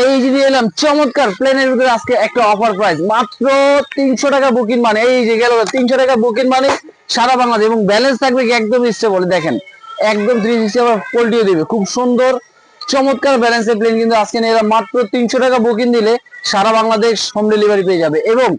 এই যে দিয়ে এলাম চমৎকার প্লেনের ভিতরে আজকে একটা অফার প্রাইস মাত্র 300 টাকা বুকিং মানে এই যে গেল 300 টাকা বুকিং মানে সারা বাংলাদেশ এবং ব্যালেন্স থাকবে কি একদম স্টেবল দেখেন একদম 360 আবার পোল্টিও দিবে খুব সুন্দর চমৎকার ব্যালেন্সের প্লেন কিন্তু আজকে নিয়ে এলাম মাত্র 300 টাকা বুকিং দিলে সারা বাংলাদেশ হোম ডেলিভারি পেয়ে যাবে। এবং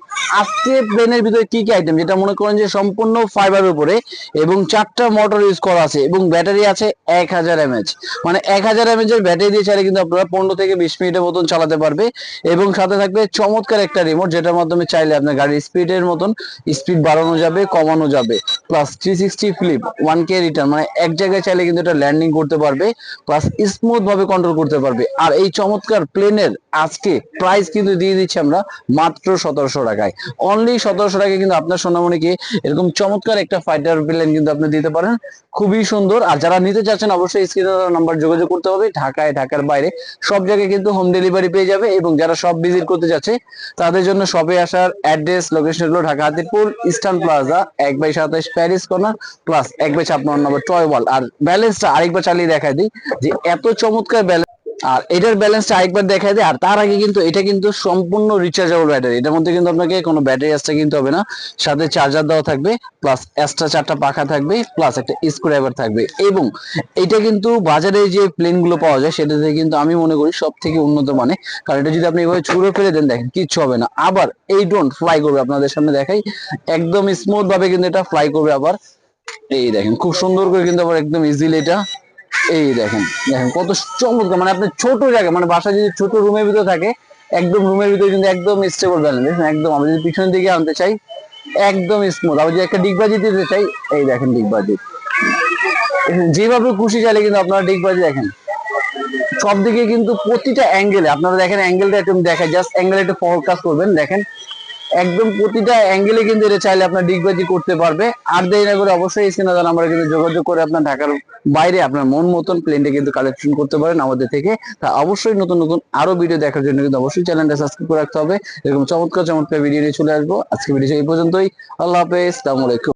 আজকে প্লেনের ভিতরে কি কি আইটেম যেটা মনে করেন যে সম্পূর্ণ ফাইবারের উপরে এবং 4টা মোটর ইউজ করা আছে এবং ব্যাটারি আছে 1000 mAh মানে 1000 mAh এর ব্যাটারি দিয়ে চাইলে কিন্তু আপনারা 15 থেকে 20 মিনিটের মতন চালাতে পারবে এবং সাথে থাকবে চমৎকার একটা রিমোট যেটার মাধ্যমে চাইলে আপনার গাড়ির স্পিডের মতন স্পিড বাড়ানো যাবে কমানো যাবে প্লাস 360 ফ্লিপ 1K রিটার্ন মানে এক জায়গায় চাইলে কিন্তু এটা ল্যান্ডিং করতে পারবে প্লাস স্মুথ ভাবে কন্ট্রোল করতে পারবে। আর এই চমৎকার প্লেনের আজকে প্রাইস কিন্তু দিয়ে দিচ্ছি আমরা মাত্র 1700 টাকায় অনলি 1700 টাকায় কিন্তু আপনার সোনামণিকে এরকম চমৎকার একটা ফাইটার প্লেন কিন্তু আপনি দিতে পারেন খুবই সুন্দর। আর যারা নিতে চাচ্ছেন অবশ্যই স্ক্রিনে নাম্বার যোগাযোগ করতে হবে ঢাকায় ঢাকার বাইরে সব জায়গায় কিন্তু হোম ডেলিভারি পেয়ে যাবে এবং যারা সব ভিজিট করতে যাচ্ছে তাদের জন্য শপে আসার অ্যাড্রেস লোকেশন হলো Dhaka Hatirpul eastern plaza 1/27 Paris corner plus 1/56 নম্বর টয় ওয়াল। আর ব্যালেন্সটা আরেকবার চালিয়ে দেখাই দিই যে এত চমৎকার ব্যালেন্স আর এটার ব্যালেন্সটা আরেকবার দেখাই দেয়। আর তার আগে কিন্তু এটা কিন্তু সম্পূর্ণ রিচার্জেবল ব্যাটারি এটার মধ্যে কিন্তু আপনাকে কোনো ব্যাটারি এক্সট্রা কিনতে হবে না সাথে চার্জার দেওয়া থাকবে প্লাস এক্সট্রা 4টা পাখা থাকবে প্লাস একটা স্ক্রুড্রাইভার থাকবে এবং এটা কিন্তু বাজারে যে প্লেন গুলো পাওয়া যায় সেটাতে কিন্তু আমি মনে করি সব থেকে উন্নত মানে কারণ এটা যদি আপনি এভাবে ছুঁড়ে ফেলে দেন দেখেন কিচ্ছু হবে না। আবার এই ড্রোন ফ্লাই করবে আপনাদের সামনে দেখাই একদম স্মুথ ভাবে কিন্তু এটা ফ্লাই করবে। আবার এই দেখেন খুব সুন্দর করে কিন্তু আবার একদম ইজিলি এটা এই দেখেন দেখেন কত চমৎকার মানে আপনার ছোট জায়গা মানে বাসা যদি ছোট রুমের ভিতরে থাকে একদম রুমের ভিতরে কিন্তু একদম স্টেবল ব্যালেন্স একদম আমি যদি পিছনের দিকে আনতে চাই একদম স্মুথ। আবার যদি একটা ডিগবাজি দিতে চাই এই দেখেন ডিগবাজি যেভাবে খুশি চাইলে কিন্তু আপনারা ডিগবাজি দেখেন সব দিকে কিন্তু প্রতিটা অ্যাঙ্গেলে আপনারা দেখেন অ্যাঙ্গেলটা একদম দেখায় জাস্ট অ্যাঙ্গেলে একটু ফোকাস করবেন দেখেন একদম প্রতিটা অ্যাঙ্গেলে কিন্তু এটা চাইলে আপনার ডিগবাজি করতে পারবে। আর দেরি না করে অবশ্যই স্ক্রিনে দেওয়া নাম্বারে কিন্তু যোগাযোগ করে আপনার ঢাকার বাইরে আপনার মন মতন প্লেনটা কিন্তু কালেকশন করতে পারেন আমাদের থেকে। তা অবশ্যই নতুন নতুন আরো ভিডিও দেখার জন্য কিন্তু অবশ্যই চ্যানেলটা সাবস্ক্রাইব করে রাখতে হবে এরকম চমৎকার চমৎকার ভিডিও নিয়ে চলে আসবো। আজকে ভিডিও এই পর্যন্তই। আল্লাহ হাফেজ, আসসালামু আলাইকুম।